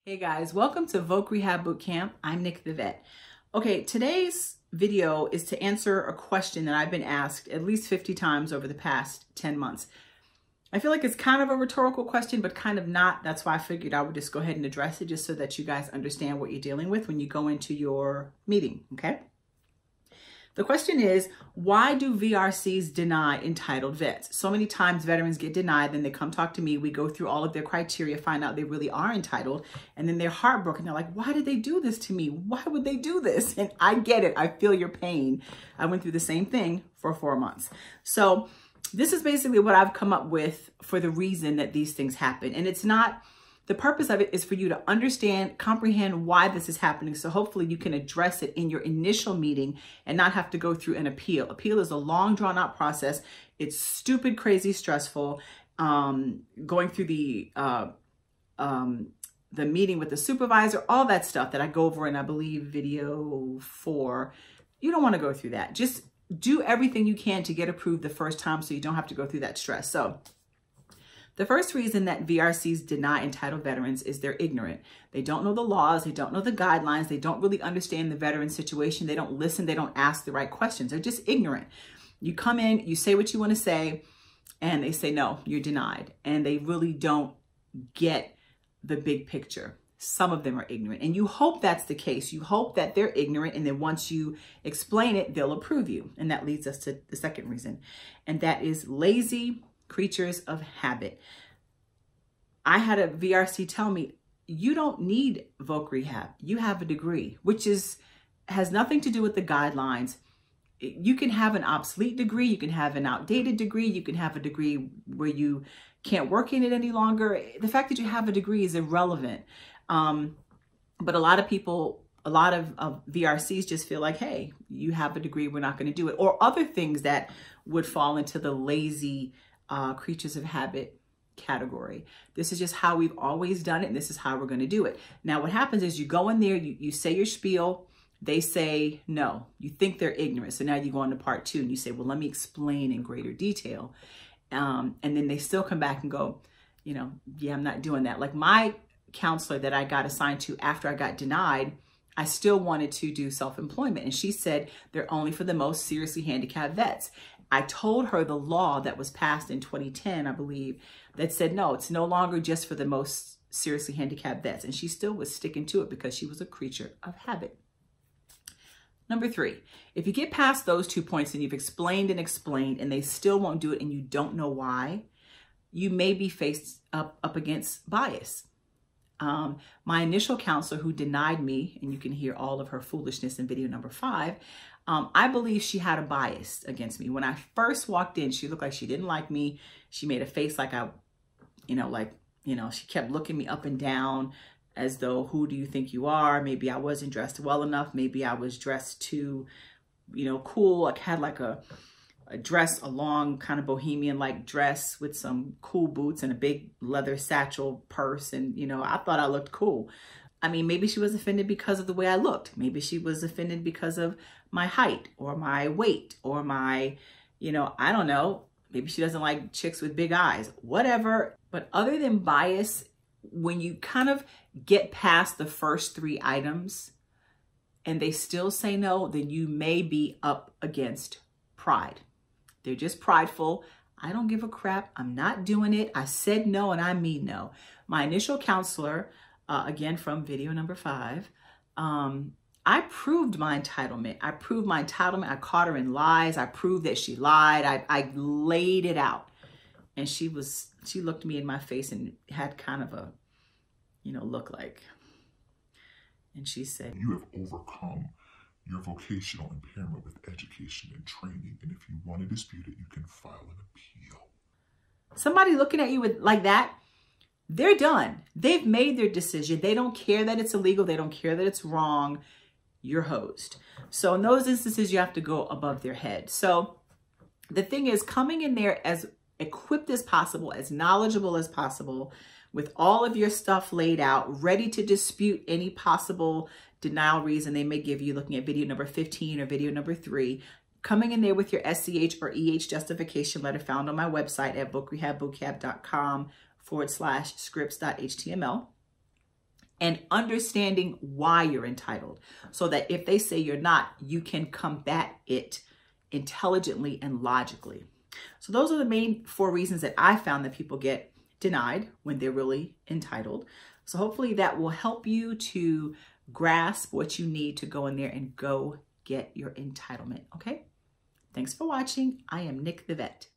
Hey guys, welcome to Voc Rehab Bootcamp. I'm Nick the Vet. Okay, today's video is to answer a question that I've been asked at least 50 times over the past 10 months. I feel like it's kind of a rhetorical question, but kind of not. That's why I figured I would just go ahead and address it just so that you guys understand what you're dealing with when you go into your meeting, okay? The question is, why do VRCs deny entitled vets? So many times veterans get denied, then they come talk to me, we go through all of their criteria, find out they really are entitled, and then they're heartbroken. They're like, why did they do this to me? Why would they do this? And I get it. I feel your pain. I went through the same thing for 4 months. So this is basically what I've come up with for the reason that these things happen. And it's not, the purpose of it is for you to understand, comprehend why this is happening. So hopefully you can address it in your initial meeting and not have to go through an appeal. Appeal is a long drawn out process. It's stupid, crazy, stressful. Going through the meeting with the supervisor, all that stuff that I go over in, I believe, video 4. You don't want to go through that. Just do everything you can to get approved the first time so you don't have to go through that stress. So the first reason that VRCs deny entitled veterans is they're ignorant. They don't know the laws. They don't know the guidelines. They don't really understand the veteran situation. They don't listen. They don't ask the right questions. They're just ignorant. You come in, you say what you want to say, and they say, no, you're denied. And they really don't get the big picture. Some of them are ignorant. And you hope that's the case. You hope that they're ignorant. And then once you explain it, they'll approve you. And that leads us to the second reason. And that is lazy creatures of habit. I had a VRC tell me, you don't need Voc Rehab. You have a degree, which has nothing to do with the guidelines. You can have an obsolete degree. You can have an outdated degree. You can have a degree where you can't work in it any longer. The fact that you have a degree is irrelevant. But a lot of people, a lot of VRCs just feel like, hey, you have a degree, we're not going to do it. Or other things that would fall into the lazy creatures of habit category. This is just how we've always done it, and this is how we're going to do it. Now, what happens is you go in there, you say your spiel, they say no. You think they're ignorant. So now you go on to part 2 and you say, well, let me explain in greater detail. And then they still come back and go, you know, yeah, I'm not doing that. Like my counselor that I got assigned to after I got denied, I still wanted to do self-employment. And she said, they're only for the most seriously handicapped vets. I told her the law that was passed in 2010, I believe, that said, no, it's no longer just for the most seriously handicapped vets. And she still was sticking to it because she was a creature of habit. Number 3, if you get past those 2 points and you've explained and they still won't do it and you don't know why, you may be faced up against bias. My initial counselor who denied me, and you can hear all of her foolishness in video number 5, I believe she had a bias against me. When I first walked in, she looked like she didn't like me. She made a face like she kept looking me up and down as though, who do you think you are? Maybe I wasn't dressed well enough. Maybe I was dressed too, cool. I had like a dress, a long kind of bohemian-like dress with some cool boots and a big leather satchel purse. And, I thought I looked cool. I mean, maybe she was offended because of the way I looked. Maybe she was offended because of my height or my weight or my, I don't know. Maybe she doesn't like chicks with big eyes, whatever. But other than bias, when you kind of get past the first 3 items and they still say no, then you may be up against pride. They're just prideful. I don't give a crap. I'm not doing it. I said no and I mean no. My initial counselor, again from video number 5, I proved my entitlement. I caught her in lies. I proved that she lied. I laid it out. And she looked me in my face and had kind of a, look like, and she said, you have overcome your vocational impairment with education and training. And if you want to dispute it, you can file an appeal. Somebody looking at you with like that, they're done. They've made their decision. They don't care that it's illegal. They don't care that it's wrong. You're hosed. So in those instances, you have to go above their head. So the thing is, coming in there as equipped as possible, as knowledgeable as possible, with all of your stuff laid out, ready to dispute any possible denial reason they may give you, looking at video number 15 or video number 3, coming in there with your SCH or EH justification letter found on my website at vocrehabbootcamp.com/scripts.html. and understanding why you're entitled, so that if they say you're not, you can combat it intelligently and logically. So those are the main 4 reasons that I found that people get denied when they're really entitled. So hopefully that will help you to grasp what you need to go in there and go get your entitlement. Okay? Thanks for watching. I am Nick the Vet.